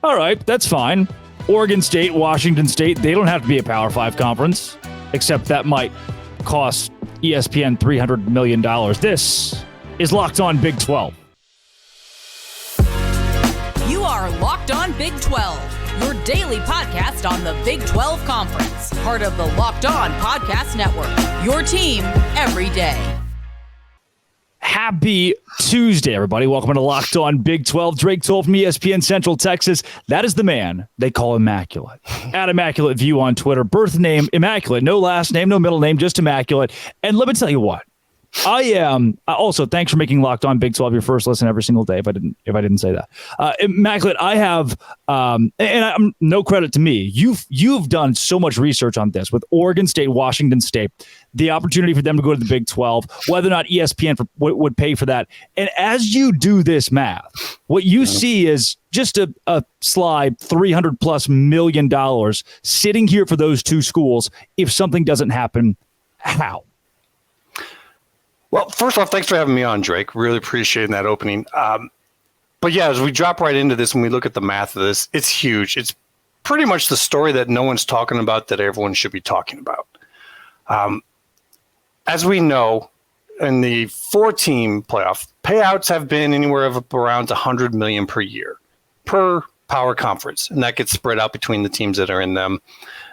All right, that's fine. Oregon State, Washington State, they don't have to be a Power 5 conference, except that might cost ESPN $300 million. This is Locked On Big 12. You are Locked On Big 12, your daily podcast on the Big 12 Conference, part of the Locked On Podcast Network, your team every day. Happy Tuesday, everybody. Welcome to Locked On Big 12. Drake Toll from ESPN Central Texas. That is the man they call Immaculate. At Immaculate View on Twitter. Birth name, Immaculate. No last name, no middle name, just Immaculate. And let me tell you what. I am also, thanks for making Locked On Big 12 your first listen every single day. If I didn't say that, Immaculate, I have, and I'm no credit to me. You've done so much research on this with Oregon State, Washington State, the opportunity for them to go to the Big 12, whether or not ESPN would pay for that. And as you do this math, what you see is just a sly $300+ million sitting here for those two schools. If something doesn't happen, how? Well, first off, thanks for having me on, Drake. Really appreciating that opening. But yeah, as we drop right into this and we look at the math of this, it's huge. It's pretty much the story that no one's talking about that everyone should be talking about. As we know, in the 4-team playoff, payouts have been anywhere of around $100 million per year per power conference, and that gets spread out between the teams that are in them.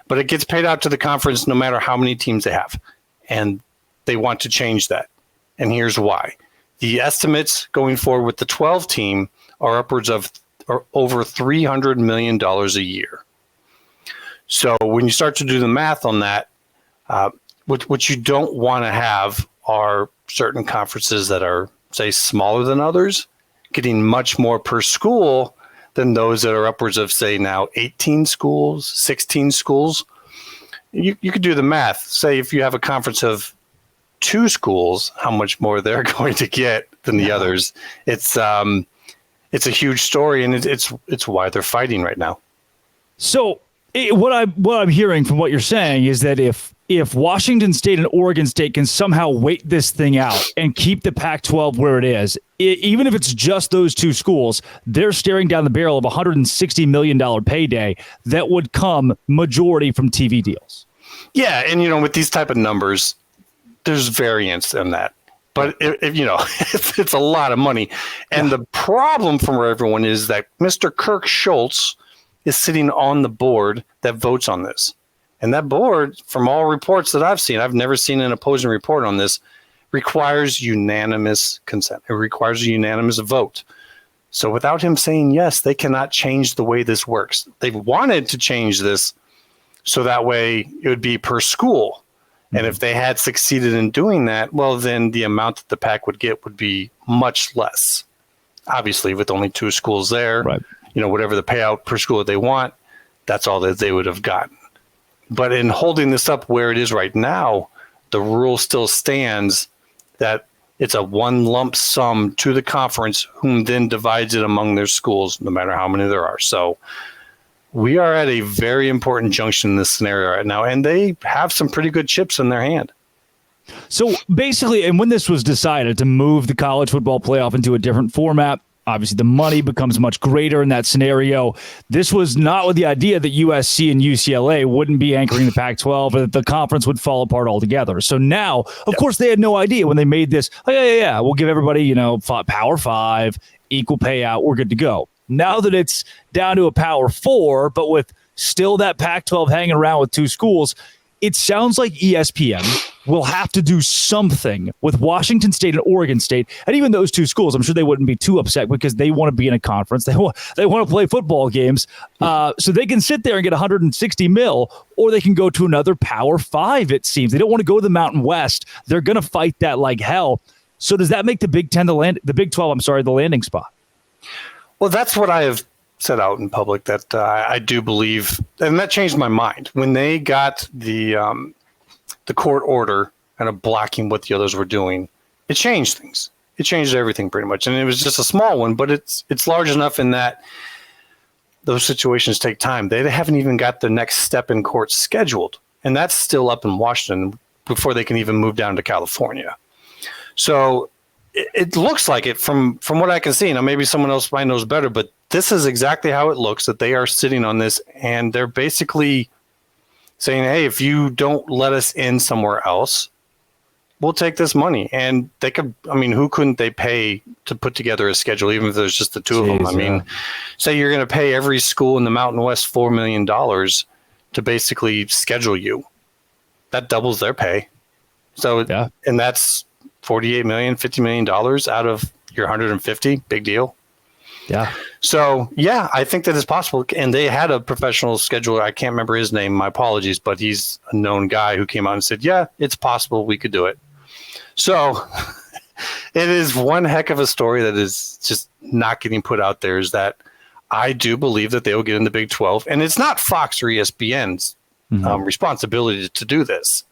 But it gets paid out to the conference no matter how many teams they have, and they want to change that. And here's why. The estimates going forward with the 12 team are upwards of or over $300 million a year. So when you start to do the math on that, what you don't want to have are certain conferences that are, say, smaller than others, getting much more per school than those that are upwards of, say, now 18 schools, 16 schools. You could do the math. Say if you have a conference of 2 schools, how much more they're going to get than the others. It's a huge story, and it's why they're fighting right now. So what I'm hearing from what you're saying is that if Washington State and Oregon State can somehow wait this thing out and keep the Pac-12 where it is, even if it's just those 2 schools, they're staring down the barrel of $160 million payday that would come majority from TV deals. Yeah, and with these type of numbers, there's variance in that, but it's a lot of money. And the problem for everyone is that Mr. Kirk Schultz is sitting on the board that votes on this. And that board, from all reports that I've seen, I've never seen an opposing report on this, requires unanimous consent. It requires a unanimous vote. So without him saying yes, they cannot change the way this works. They've wanted to change this so that way it would be per school. And if they had succeeded in doing that, well, then the amount that the Pac would get would be much less. Obviously, with only 2 schools there, right. Whatever the payout per school that they want, that's all that they would have gotten. But in holding this up where it is right now, the rule still stands that it's a one lump sum to the conference, whom then divides it among their schools, no matter how many there are. So we are at a very important junction in this scenario right now, and they have some pretty good chips in their hand. So basically, and when this was decided to move the college football playoff into a different format, obviously the money becomes much greater in that scenario. This was not with the idea that USC and UCLA wouldn't be anchoring the Pac-12 or that the conference would fall apart altogether. So now, of course, they had no idea when they made this, we'll give everybody, Power 5, equal payout, we're good to go. Now that it's down to a Power 4, but with still that Pac-12 hanging around with 2 schools, it sounds like ESPN will have to do something with Washington State and Oregon State. And even those 2 schools, I'm sure they wouldn't be too upset because they want to be in a conference. They want to play football games. So they can sit there and get $160 million, or they can go to another Power 5, it seems. They don't want to go to the Mountain West. They're going to fight that like hell. So does that make the Big 12, the landing spot? Well, that's what I have said out in public, that I do believe, and that changed my mind when they got the court order kind of blocking what the others were doing. It changed things. It changed everything pretty much, and it was just a small one, but it's large enough in that those situations take time. They haven't even got the next step in court scheduled, and that's still up in Washington before they can even move down to California. So it looks like it from what I can see. Now, maybe someone else might knows better, but this is exactly how it looks, that they are sitting on this, and they're basically saying, hey, if you don't let us in somewhere else, we'll take this money. And they could, who couldn't they pay to put together a schedule, even if there's just the two of them? Say you're going to pay every school in the Mountain West $4 million to basically schedule you. That doubles their pay. So, and that's $48 million, $50 million out of your 150. Big deal. Yeah. So, I think that is possible. And they had a professional scheduler. I can't remember his name. My apologies, but he's a known guy who came out and said, yeah, it's possible we could do it. So it is one heck of a story that is just not getting put out there, is that I do believe that they will get in the Big 12. And it's not Fox or ESPN's responsibility to do this.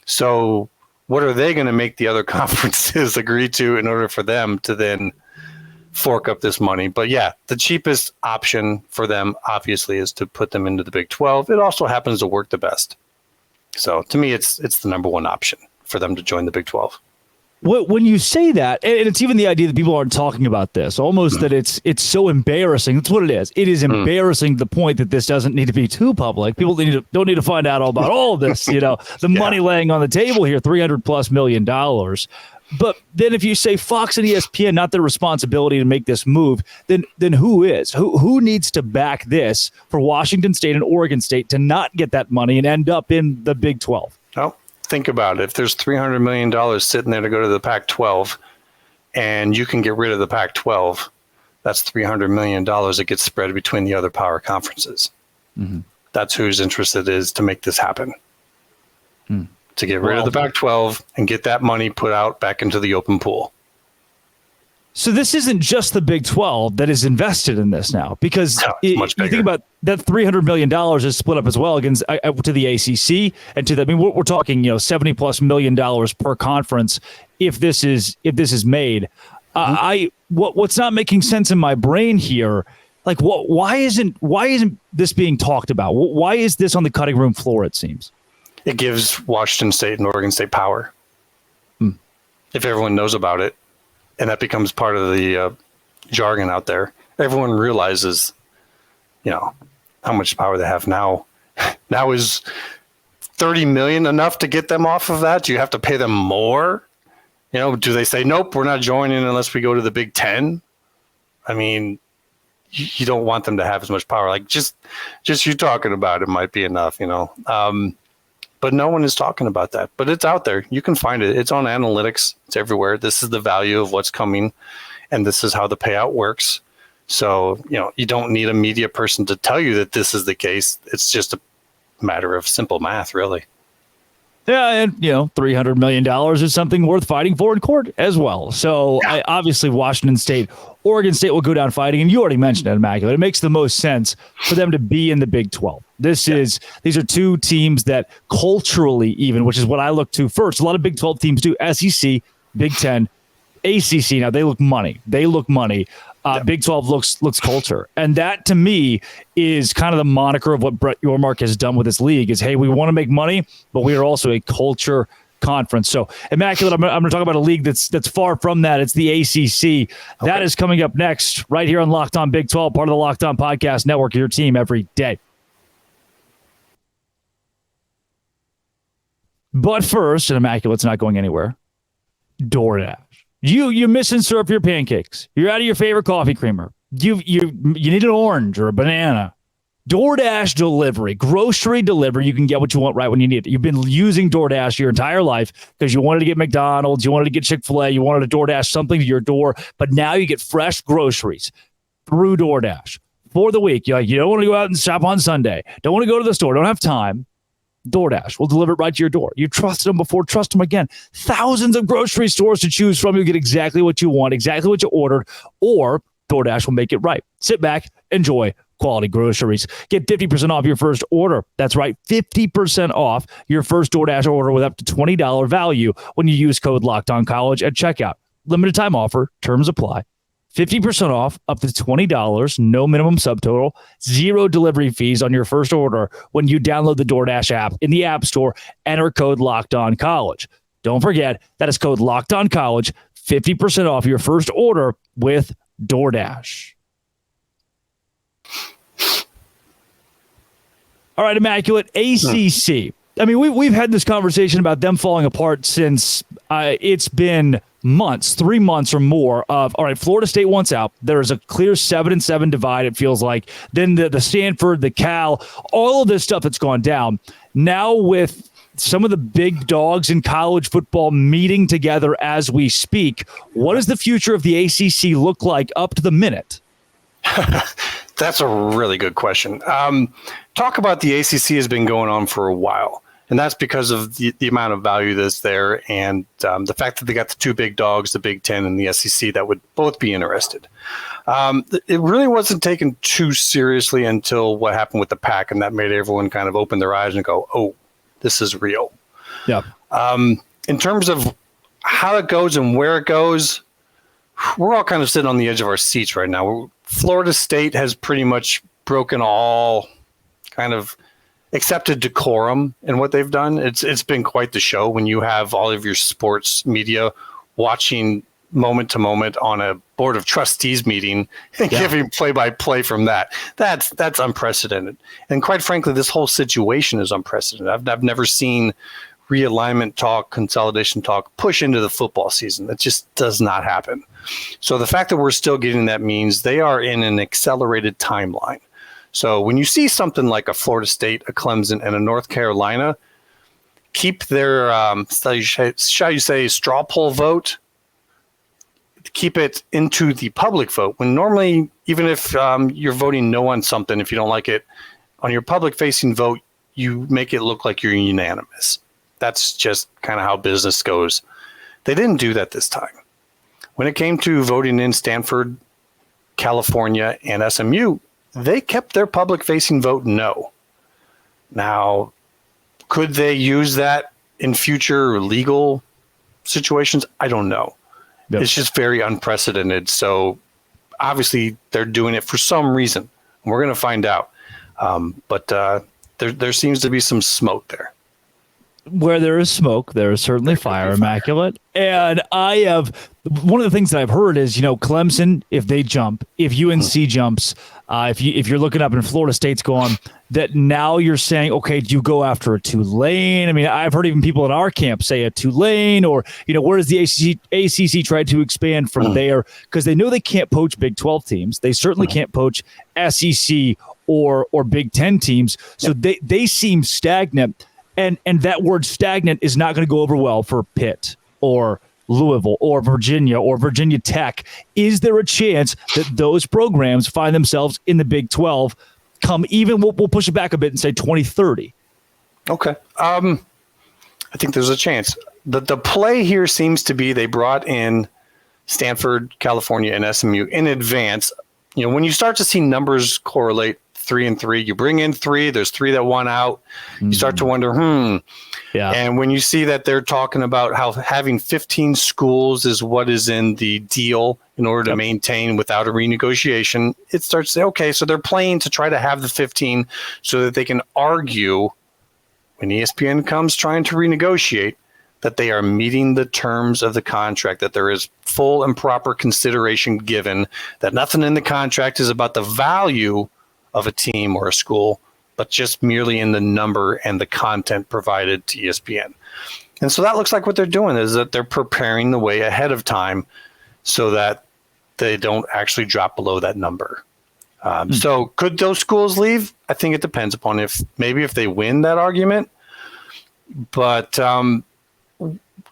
So what are they going to make the other conferences agree to in order for them to then fork up this money? But the cheapest option for them, obviously, is to put them into the Big 12. It also happens to work the best. So to me, it's the number one option for them to join the Big 12. When you say that, and it's even the idea that people aren't talking about this, almost that it's so embarrassing. That's what it is. It is embarrassing to the point that this doesn't need to be too public. People don't need to find out all about all of this. The money laying on the table here, $300+ million. But then if you say Fox and ESPN, not their responsibility to make this move, then who is? Who needs to back this for Washington State and Oregon State to not get that money and end up in the Big 12? Oh, think about it. If there's $300 million sitting there to go to the Pac-12 and you can get rid of the Pac-12, that's $300 million that gets spread between the other power conferences. Mm-hmm. That's whose interest it is to make this happen. To get rid of the Pac-12 and get that money put out back into the open pool. So this isn't just the Big 12 that is invested in this now, because you think about that $300 million is split up as well against to the ACC and to the. We're talking $70+ million per conference if this is made. What's not making sense in my brain here? Like why isn't this being talked about? Why is this on the cutting room floor? It seems it gives Washington State and Oregon State power. If everyone knows about it. And that becomes part of the jargon out there. Everyone realizes, how much power they have now. Now is $30 million enough to get them off of that? Do you have to pay them more? Do they say, nope, we're not joining unless we go to the Big 10? You don't want them to have as much power. Like just you talking about it might be enough, But no one is talking about that. But it's out there. You can find it. It's on analytics. It's everywhere. This is the value of what's coming, and this is how the payout works. So, you don't need a media person to tell you that this is the case. It's just a matter of simple math, really. Yeah, and $300 million is something worth fighting for in court as well. So obviously Washington State, Oregon State will go down fighting, and you already mentioned it, Immaculate. It makes the most sense for them to be in the Big 12. These are two teams that culturally, even, which is what I look to first. A lot of Big 12 teams do. SEC, Big 10, ACC. Now they look money. Big 12 looks culture. And that, to me, is kind of the moniker of what Brett Yormark has done with this league is, hey, we want to make money, but we are also a culture conference. So, Immaculate, I'm going to talk about a league that's far from that. It's the ACC. Okay. That is coming up next right here on Locked On Big 12, part of the Locked On Podcast Network, your team every day. But first, and Immaculate's not going anywhere, DoorDash. You miss and serve your pancakes. You're out of your favorite coffee creamer. You need an orange or a banana. DoorDash delivery, grocery delivery. You can get what you want right when you need it. You've been using DoorDash your entire life because you wanted to get McDonald's, you wanted to get Chick-fil-A, you wanted to DoorDash something to your door, but now you get fresh groceries through DoorDash for the week. You don't want to go out and shop on Sunday. Don't want to go to the store. Don't have time. DoorDash will deliver it right to your door. You trusted them before, trust them again. Thousands of grocery stores to choose from. You get exactly what you want, exactly what you ordered, or DoorDash will make it right. Sit back, enjoy quality groceries. Get 50% off your first order. That's right, 50% off your first DoorDash order with up to $20 value when you use code LOCKEDONCollege at checkout. Limited time offer. Terms apply. 50% off up to $20, no minimum subtotal, 0 delivery fees on your first order when you download the DoorDash app in the App Store. Enter code LOCKEDONCollege. Don't forget, that is code LOCKEDONCollege, 50% off your first order with DoorDash. All right, Immaculate. ACC. I mean, we've had this conversation about them falling apart since it's been months, 3 months or more of, all right, Florida State wants out. There's a clear 7-7 divide, it feels like. Then the Stanford, the Cal, all of this stuff that's gone down. Now with some of the big dogs in college football meeting together as we speak, what does the future of the ACC look like up to the minute? That's a really good question. Talk about the ACC has been going on for a while, and that's because of the amount of value that's there and the fact that they got the two big dogs, the Big Ten and the SEC, that would both be interested. It really wasn't taken too seriously until what happened with the Pac, and that made everyone kind of open their eyes and go, oh, this is real. Yeah. In terms of how it goes and where it goes, we're all kind of sitting on the edge of our seats right now. Florida State has pretty much broken all kind of accepted decorum in what they've done. It's been quite the show when you have all of your sports media watching moment to moment on a board of trustees meeting and giving play-by-play from that. That's unprecedented. And quite frankly, this whole situation is unprecedented. I've never seen realignment talk, consolidation talk push into the football season. That just does not happen. So the fact that we're still getting that means they are in an accelerated timeline. So when you see something like a Florida State, a Clemson, and a North Carolina keep their, shall you say, straw poll vote, keep it into the public vote, when normally, even if you're voting no on something, if you don't like it, on your public-facing vote, you make it look like you're unanimous. That's just kind of how business goes. They didn't do that this time. When it came to voting in Stanford, California, and SMU, they kept their public-facing vote no. Now, could they use that in future legal situations? I don't know. Yep. It's just very unprecedented. So obviously they're doing it for some reason. We're going to find out. But there seems to be some smoke there. Where there is smoke, there is certainly fire, Immaculate. And I have one of the things that I've heard is, Clemson, if they jump, if UNC jumps, if you're looking up and Florida State's gone, that now you're saying, okay, do you go after a Tulane? I mean, I've heard even people in our camp say a Tulane, or where does the ACC try to expand from there? Because they know they can't poach Big 12 teams. They certainly can't poach SEC or Big 10 teams. So they seem stagnant. And that word stagnant is not going to go over well for Pitt or Louisville or Virginia Tech. Is there a chance that those programs find themselves in the Big 12 come even, we'll push it back a bit and say 2030? Okay. I think there's a chance. The play here seems to be they brought in Stanford, California, and SMU in advance. When you start to see numbers correlate 3 and 3, you bring in 3, there's 3 that won out. You start to wonder, Yeah. And when you see that they're talking about how having 15 schools is what is in the deal in order to maintain without a renegotiation, it starts to say, okay, so they're playing to try to have the 15 so that they can argue when ESPN comes trying to renegotiate that they are meeting the terms of the contract, that there is full and proper consideration given, that nothing in the contract is about the value of a team or a school, but just merely in the number and the content provided to ESPN. And so that looks like what they're doing is that they're preparing the way ahead of time so that they don't actually drop below that number. So could those schools leave? I think it depends upon if they win that argument. But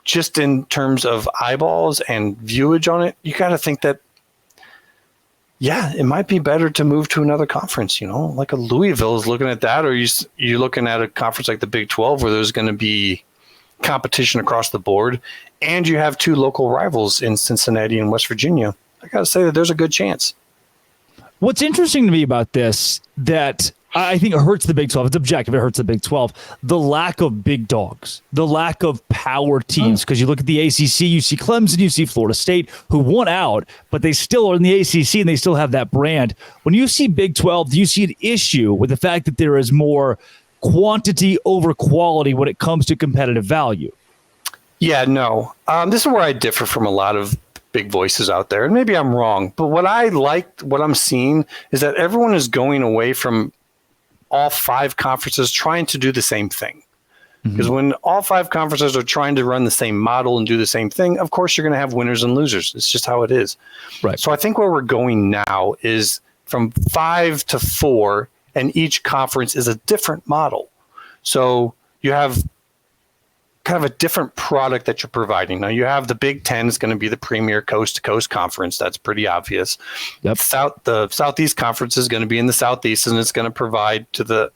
just in terms of eyeballs and viewage on it, you got to think that, it might be better to move to another conference, like a Louisville is looking at that, or you're looking at a conference like the Big 12 where there's going to be competition across the board, and you have 2 local rivals in Cincinnati and West Virginia. I got to say that there's a good chance. What's interesting to me about this, that I think it hurts the Big 12. It's objective. It hurts the Big 12. The lack of big dogs, the lack of power teams. Because you look at the ACC, you see Clemson, you see Florida State, who won out, but they still are in the ACC and they still have that brand. When you see Big 12, do you see an issue with the fact that there is more quantity over quality when it comes to competitive value? Yeah, no. This is where I differ from a lot of big voices out there. And maybe I'm wrong, but what I'm seeing is that everyone is going away from all 5 conferences trying to do the same thing. Because when all 5 conferences are trying to run the same model and do the same thing, of course, you're going to have winners and losers. It's just how it is. Right. So I think where we're going now is from 5 to 4, and each conference is a different model. So you have kind of a different product that you're providing. Now you have the Big Ten is going to be the premier coast-to-coast conference. That's pretty obvious. Yep. The Southeast Conference is going to be in the Southeast, and it's going to provide to the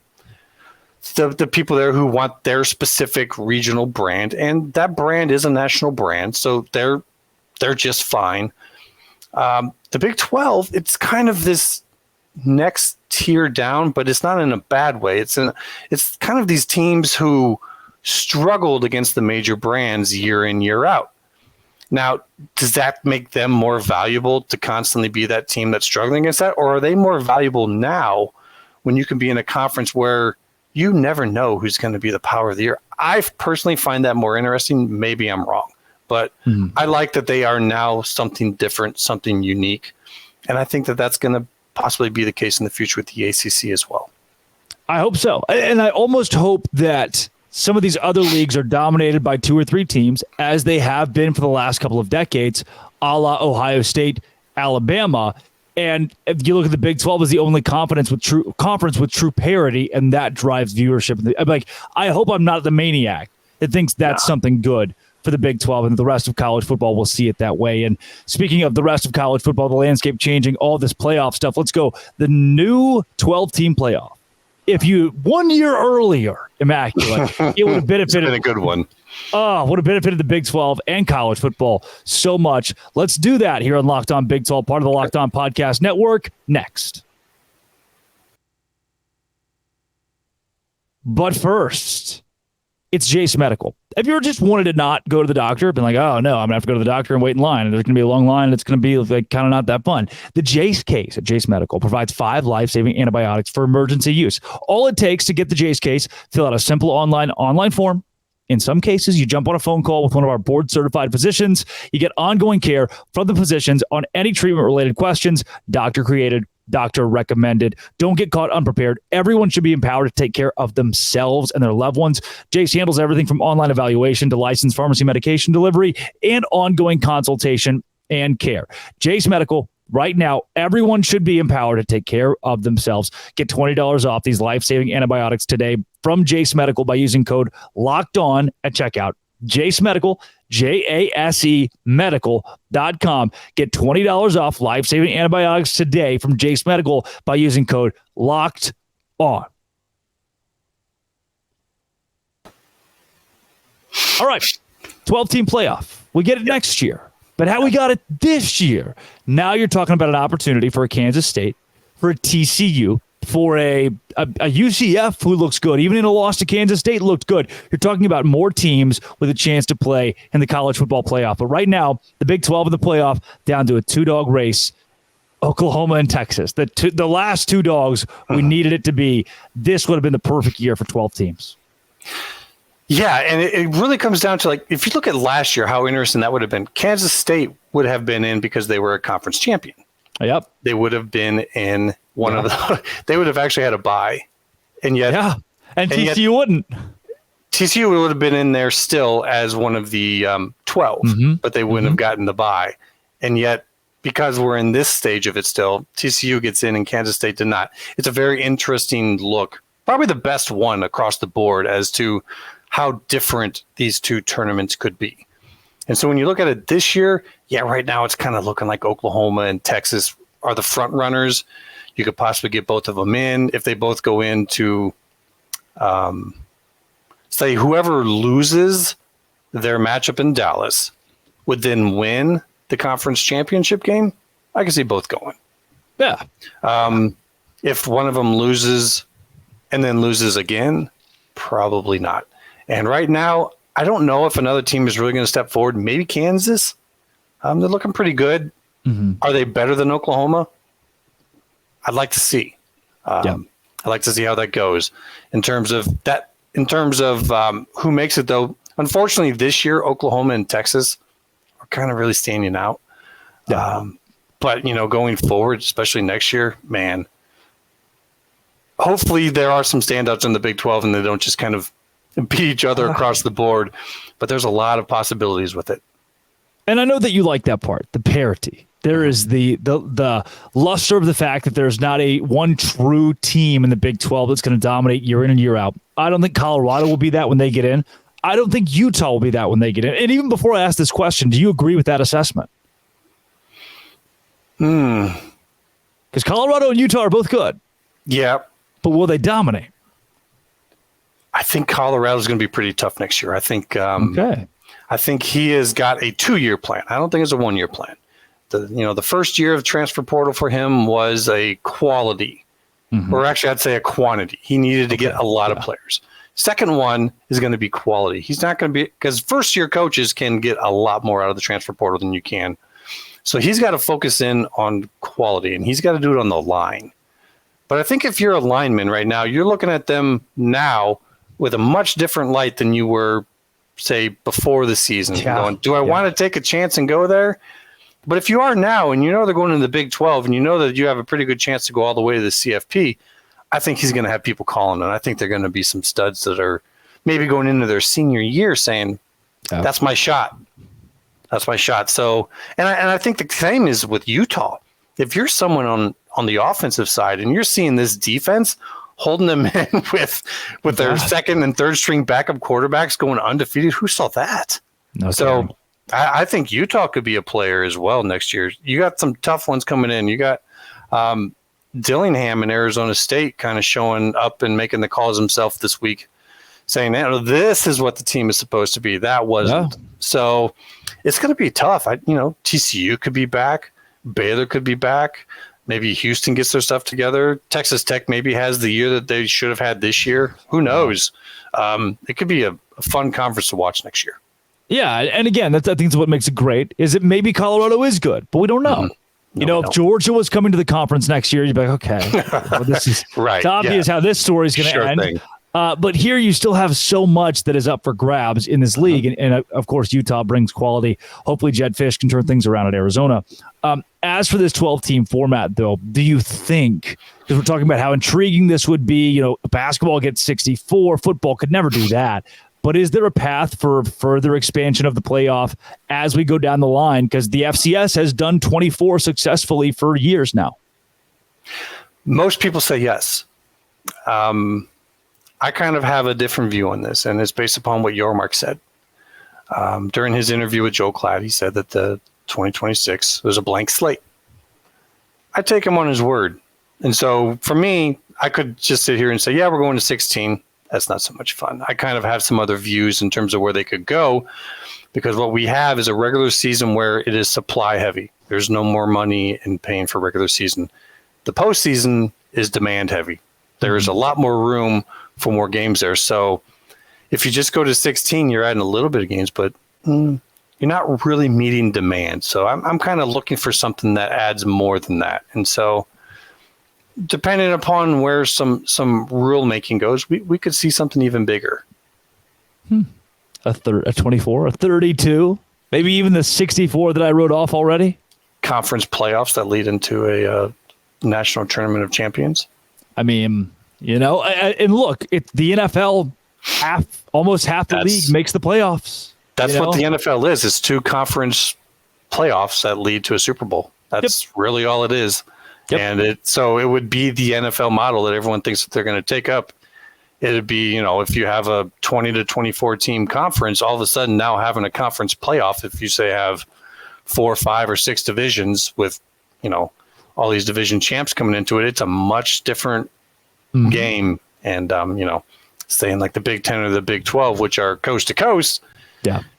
people there who want their specific regional brand, and that brand is a national brand, so they're just fine. The Big 12, it's kind of this next tier down, but it's not in a bad way. It's kind of these teams who struggled against the major brands year in, year out. Now, does that make them more valuable to constantly be that team that's struggling against that, or are they more valuable now when you can be in a conference where you never know who's going to be the power of the year? I personally find that more interesting. Maybe I'm wrong, but I like that they are now something different, something unique. And I think that that's going to possibly be the case in the future with the ACC as well. I hope so. And I almost hope that some of these other leagues are dominated by 2 or 3 teams, as they have been for the last couple of decades, a la Ohio State, Alabama. And if you look at the Big 12 as the only conference with true parity, and that drives viewership. I'm like, I hope I'm not the maniac that thinks that's something good for the Big 12, and the rest of college football will see it that way. And speaking of the rest of college football, the landscape changing, all this playoff stuff, let's go. The new 12-team playoff. If you 1 year earlier, immaculate, it would have benefited. It's been a good one. Would have benefited the Big 12 and college football so much. Let's do that here on Locked On Big 12, part of the Locked On Podcast Network, next. But first, it's Jase Medical. Have you ever just wanted to not go to the doctor? Been like, oh, no, I'm going to have to go to the doctor and wait in line. And there's going to be a long line, and it's going to be like kind of not that fun. The Jase case at Jase Medical provides 5 life-saving antibiotics for emergency use. All it takes to get the Jase case, fill out a simple online form. In some cases, you jump on a phone call with one of our board-certified physicians. You get ongoing care from the physicians on any treatment-related questions, doctor-created, doctor recommended. Don't get caught unprepared. Everyone should be empowered to take care of themselves and their loved ones. Jase handles everything from online evaluation to licensed pharmacy medication delivery and ongoing consultation and care. Jase Medical. Right now, everyone should be empowered to take care of themselves. Get $20 off these life-saving antibiotics today from Jase Medical by using code LOCKEDON at checkout. Jase Medical, JASE medical.com. Get $20 off life-saving antibiotics today from Jase Medical by using code LOCKEDON. All right, 12-team playoff. We get it next year. But how we got it this year, now you're talking about an opportunity for a Kansas State, for a TCU, for a UCF who looks good. Even in a loss to Kansas State, looked good. You're talking about more teams with a chance to play in the college football playoff. But right now, the Big 12 in the playoff down to a 2-dog race, Oklahoma and Texas. The last 2 dogs we needed it to be. This would have been the perfect year for 12 teams. Yeah, and it really comes down to, like, if you look at last year, how interesting that would have been. Kansas State would have been in because they were a conference champion. Yep. They would have been in one of the – they would have actually had a bye. And yet – yeah, and TCU wouldn't. TCU would have been in there still as one of the 12, but they wouldn't have gotten the bye. And yet, because we're in this stage of it still, TCU gets in and Kansas State did not. It's a very interesting look, probably the best one across the board as to – how different these 2 tournaments could be. And so when you look at it this year, yeah, right now it's kind of looking like Oklahoma and Texas are the front runners. You could possibly get both of them in if they both go into, say, whoever loses their matchup in Dallas would then win the conference championship game. I can see both going. Yeah. If one of them loses and then loses again, probably not. And right now, I don't know if another team is really going to step forward. Maybe Kansas. They're looking pretty good. Are they better than Oklahoma? I'd like to see. I'd like to see how that goes. In terms of who makes it, though, unfortunately, this year, Oklahoma and Texas are kind of really standing out. Yeah. But, going forward, especially next year, man, hopefully there are some standouts in the Big 12 and they don't just kind of beat each other across the board. But there's a lot of possibilities with it. And I know that you like that part, the parity. There is the luster of the fact that there's not one true team in the Big 12 that's going to dominate year in and year out. I don't think Colorado will be that when they get in. I don't think Utah will be that when they get in. And even before I ask this question, do you agree with that assessment? Because Colorado and Utah are both good. Yeah. But will they dominate? I think Colorado's going to be pretty tough next year. I think I think he has got a 2-year plan. I don't think it's a 1-year plan. The first year of transfer portal for him was a quality, or actually I'd say a quantity. He needed to get a lot of players. Second one is going to be quality. He's not going to be, because first-year coaches can get a lot more out of the transfer portal than you can. So he's got to focus in on quality, and he's got to do it on the line. But I think if you're a lineman right now, you're looking at them now with a much different light than you were, say, before the season. Yeah. Going, do I want to take a chance and go there? But if you are now and you know they're going to the Big 12 and you know that you have a pretty good chance to go all the way to the CFP, I think he's going to have people calling, and I think they're going to be some studs that are maybe going into their senior year saying, that's my shot. That's my shot. So, and I think the same is with Utah. If you're someone on the offensive side and you're seeing this defense holding them in with their second and third string backup quarterbacks going undefeated, who saw that? No, so I think Utah could be a player as well next year. You got some tough ones coming in. You got Dillingham in Arizona State kind of showing up and making the calls himself this week, saying, this is what the team is supposed to be. That wasn't. Yeah. So it's going to be tough. TCU could be back. Baylor could be back. Maybe Houston gets their stuff together. Texas Tech maybe has the year that they should have had this year. Who knows? It could be a fun conference to watch next year. Yeah, and again, I think that's what makes it great, is that maybe Colorado is good, but we don't know. If Georgia was coming to the conference next year, you'd be like, okay, well, this is right. It's obvious how this story is going to end. But here you still have so much that is up for grabs in this league. And of course, Utah brings quality. Hopefully, Jedd Fisch can turn things around at Arizona. As for this 12-team format, though, do you think, because we're talking about how intriguing this would be, basketball gets 64, football could never do that. But is there a path for further expansion of the playoff as we go down the line? Because the FCS has done 24 successfully for years now. Most people say yes. I kind of have a different view on this, and it's based upon what Yormark said. During his interview with Joe Klatt, he said that the 2026 was a blank slate. I take him on his word. And so for me, I could just sit here and say, yeah, we're going to 16. That's not so much fun. I kind of have some other views in terms of where they could go, because what we have is a regular season where it is supply heavy. There's no more money in paying for regular season. The postseason is demand heavy. There is a lot more room for more games there. So if you just go to 16, you're adding a little bit of games, but you're not really meeting demand. So I'm kind of looking for something that adds more than that. And so depending upon where some rule making goes, we could see something even bigger. A 24, a 32, maybe even the 64 that I wrote off already. Conference playoffs that lead into a national tournament of champions. I mean, and look, the NFL, almost half the league makes the playoffs. That's what the NFL is. It's 2 conference playoffs that lead to a Super Bowl. That's really all it is. Yep. And so it would be the NFL model that everyone thinks that they're going to take up. It'd be, if you have a 20 to 24 team conference, all of a sudden now having a conference playoff, if you say have 4, 5, or 6 divisions with, all these division champs coming into it, it's a much different game. And, saying like the Big 10 or the Big 12, which are coast to coast,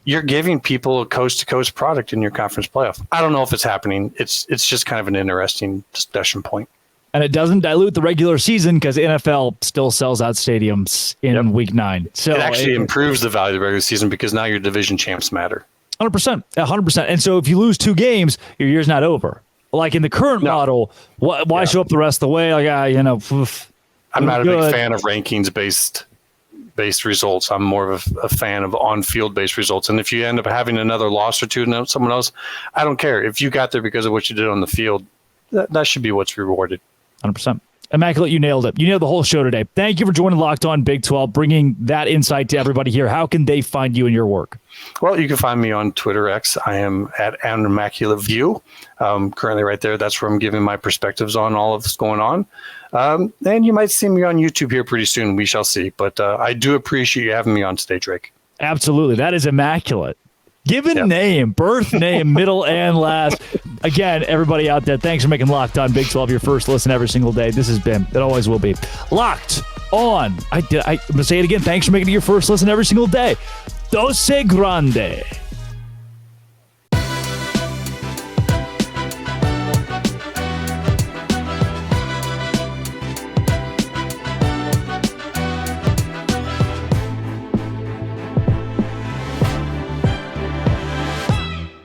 you're giving people a coast to coast product in your conference playoff. I don't know if it's happening. It's just kind of an interesting discussion point. And it doesn't dilute the regular season because NFL still sells out stadiums in week 9. So it actually improves the value of the regular season because now your division champs matter. 100%. And so if you lose 2 games, your year's not over. Like in the current model, why show up the rest of the way? Like, I'm not a big fan of rankings based results. I'm more of a fan of on-field based results. And if you end up having another loss or 2 to someone else, I don't care. If you got there because of what you did on the field, that should be what's rewarded. 100%. Immaculate, you nailed it. You nailed the whole show today. Thank you for joining Locked On Big 12, bringing that insight to everybody here. How can they find you and your work? Well, you can find me on Twitter X. I am at An Immaculate View. Currently right there. That's where I'm giving my perspectives on all of this going on. And you might see me on YouTube here pretty soon. We shall see. But I do appreciate you having me on today, Drake. Absolutely. That is immaculate. Given name, birth name, middle and last. Again, everybody out there, thanks for making Locked On Big 12 your first listen every single day. This has been, it always will be, Locked On. I'm going to say it again. Thanks for making it your first listen every single day. Doce Grande.